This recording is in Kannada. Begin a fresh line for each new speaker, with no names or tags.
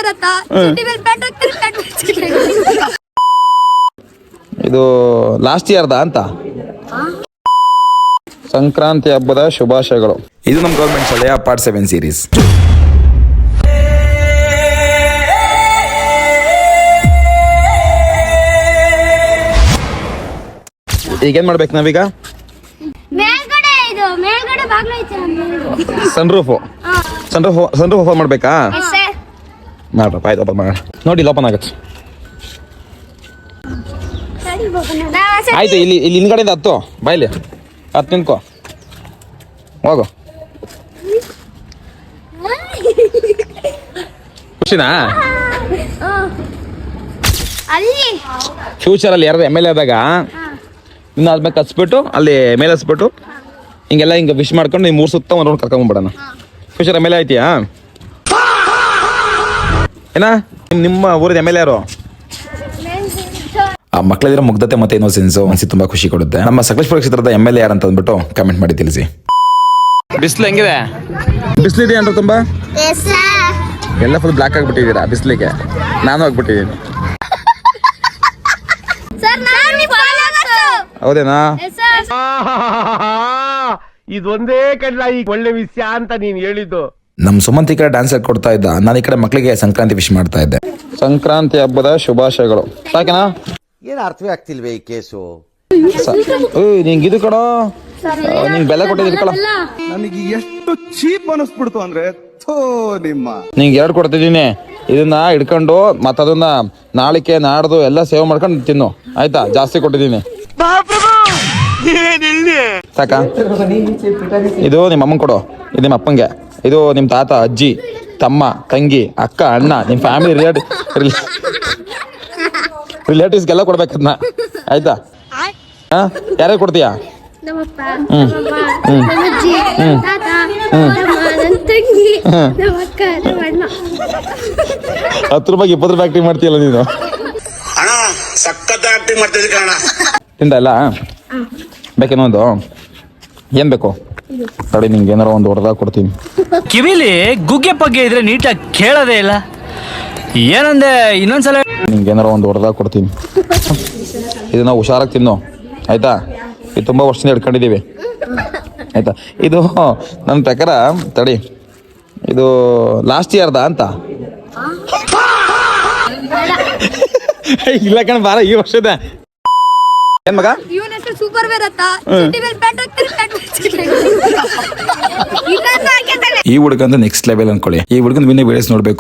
ಬರತ್ತಾ
ಇದು ಲಾಸ್ಟ್ ಇಯರ್ದ ಅಂತ ಸಂಕ್ರಾಂತಿ ಹಬ್ಬದ ಶುಭಾಶಯಗಳು.
ಇದು ನಮ್ಮ ಗೌರ್ಮೆಂಟ್ ಶಾಲೆಯ ಪಾರ್ಟ್ 7 ಸೀರೀಸ್.
ಈಗೇನ್ ಮಾಡ್ಬೇಕು ನಾವೀಗ? ಸನ್ ರೂಫ್ ಓಪನ್ ಮಾಡ್ಬೇಕಾ? ಮಾಡ್ರಪ್ಪ, ಆಯ್ತು ಓಪನ್ ಮಾಡೋಣ. ನೋಡಿ ಓಪನ್ ಆಗತ್ತೆ. ಆಯ್ತು, ಇಲ್ಲಿ ಹಿಂದ್ಗಡೆಯಿಂದ ಹತ್ತು ಬಾಯ್ಲಿ ಹತ್ತು ನಿಂತ್ಕೋ, ಹೋಗು. ಖುಷಿನಾ? ಫ್ಯೂಚರಲ್ಲಿ ಯಾರು MLA ಆದಾಗ ಇನ್ನು ಆದ್ಮೇಲೆ ಕಚ್ಬಿಟ್ಟು ಅಲ್ಲಿ ಮೇಲೆ ಹಚ್ಬಿಟ್ಟು ಹಿಂಗೆಲ್ಲ ಹಿಂಗೆ ವಿಶ್ ಮಾಡ್ಕೊಂಡು ನೀವು 3 ಸುತ್ತ ಒಂದು ರೌಂಡ್ ಕರ್ಕೊಂಡ್ಬಿಡೋಣ. ಫ್ಯೂಚರ್ MLA ಆಯ್ತೀಯಾ? ಏನ ನಿಮ್ಮ ಊರಿದ MLA ಯಾರು?
ಆ ಮಕ್ಕಳಿರೋ ಮುಗ್ಧತೆ ಮತ್ತೆ ಇನ್ನೋಸೆನ್ಸ್ ಅನ್ಸಿ ತುಂಬಾ ಖುಷಿ ಕೊಡುತ್ತೆ. ನಮ್ಮ ಸಕಲೇಶ್ಪುರ ಕ್ಷೇತ್ರದ MLA ಯಾರು ಅಂತ ಅಂದ್ಬಿಟ್ಟು ಕಮೆಂಟ್ ಮಾಡಿ ತಿಳಿಸಿ.
ಬಿಸಿಲು ಹೆಂಗಿದೆ? ಬಿಸಿಲಿದೆ ಅಂತ ತುಂಬಾ ಎಲ್ಲ ಫುಲ್ ಬ್ಲಾಕ್ ಆಗಿಬಿಟ್ಟಿದ್ದೀರಾ ಬಿಸಿಲಿಗೆ. ನಾನು ಆಗ್ಬಿಟ್ಟಿದ್ದೀನಿ. ಹೌದೇನಾ?
ಇದೊಂದೇ ಕಡ್ಲ ಈಗ ಒಳ್ಳೆ ವಿಷಯ ಅಂತ ನೀನ್ ಹೇಳಿದ್ದು.
ನಮ್ ಸುಮಂತ್ ಈ ಕಡೆ ಡ್ಯಾನ್ಸ್ ಕೊಡ್ತಾ ಇದ್ದ, ನಾನು ಈ ಕಡೆ ಮಕ್ಕಳಿಗೆ ಸಂಕ್ರಾಂತಿ ವಿಶ್ ಮಾಡ್ತಾ ಇದ್ದೆ.
ಸಂಕ್ರಾಂತಿ ಹಬ್ಬದ ಶುಭಾಶಯಗಳು. ಸಾಕನಾ?
ಏನ್ ಅರ್ಥವೇ ಆಗ್ತಿಲ್ವೇ ಈ ಕೇಸು?
ನಿಂಗೆ ಇದು ಕಡೋ, ನಿಂಗೆ ಬೆಲೆ ಕೊಟ್ಟಿದ್ದು ಕಡ.
ನನಗೆ ಎಷ್ಟು ಚೀಪ್ ಅನಿಸ್ಬಿಡ್ತು ಅಂದ್ರೆ
ನಿಂಗೆ 2 ಕೊಡ್ತಿದ್ದೀನಿ. ಇದನ್ನ ಇಟ್ಕೊಂಡು ಮತ್ತದನ್ನ ನಾಳಿಕೆ ನಾಡ್ದು ಎಲ್ಲ ಸೇವ್ ಮಾಡ್ಕೊಂಡು ತಿನ್ನು, ಆಯ್ತಾ? ಜಾಸ್ತಿ ಕೊಟ್ಟಿದ್ದೀನಿ. ಸಾಕ? ಇದು ನಿಮ್ಮ ಅಮ್ಮಂಗೆ ಕೊಡು, ಇದು ನಿಮ್ಮ ಅಪ್ಪಂಗೆ, ಇದು ನಿಮ್ಮ ತಾತ, ಅಜ್ಜಿ, ತಮ್ಮ, ತಂಗಿ, ಅಕ್ಕ, ಅಣ್ಣ, ನಿಮ್ಮ ಫ್ಯಾಮಿಲಿ ರಿಲೇಟಿವ್ಸ್ಗೆಲ್ಲ ಕೊಡ್ಬೇಕದ್ನ, ಆಯ್ತಾ? ಯಾರ್ಯಾರು ಕೊಡ್ತೀಯಾ? 10 ರೂಪಾಯಿಗೆ 20 ರೂಪಾಯಿ ಆಕ್ಟಿಂಗ್ ಮಾಡ್ತೀಯಲ್ಲ ನೀನು. ತಿಂದ ಇಲ್ಲ? ಬೇಕೇನೋ ಒಂದು? ಏನ್ ಬೇಕು ತಡಿ, ನಿಂಗೆ ಏನಾರ ಒಂದು ಹೊಡೆದಾಗ ಕೊಡ್ತೀನಿ.
ಕಿವಿಲಿ ಗುಗ್ಗೆ ಪಗ್ಗೆ ಇದ್ರೆ ನೀಟಾಗಿ ಕೇಳೋದೇ ಇಲ್ಲ. ಏನಂದೆ ಇನ್ನೊಂದ್ಸಲ?
ನಿಂಗೆ ಏನಾರ ಒಂದು ಹೊಡೆದಾಗ ಕೊಡ್ತೀನಿ. ಇದನ್ನ ಹುಷಾರಾಗಿ ತಿನ್ನು, ಆಯ್ತಾ? ಇದು ತುಂಬಾ ವರ್ಷದಿಂದ ಹಿಡ್ಕೊಂಡಿದ್ದೀವಿ, ಆಯ್ತಾ? ಇದು ನನ್ನ ಪ್ರಕಾರ ತಡಿ, ಇದು ಲಾಸ್ಟ್ ಇಯರ್ದ ಅಂತ. ಇಲ್ಲ ಕಣ, ಬಾರ ಈ ವರ್ಷದ. ಏನ್ ಮಗ?
ಸೂಪರ್ ಬರತ್ತಾ
ಈ ಹುಡುಗ ಅಂದ್ರೆ ನೆಕ್ಸ್ಟ್ ಲೆವೆಲ್ ಅನ್ಕೊಳ್ಳಿ. ಈ ಹುಡುಗನ ವಿಡಿಯೋಸ್ ನೋಡ್ಬೇಕು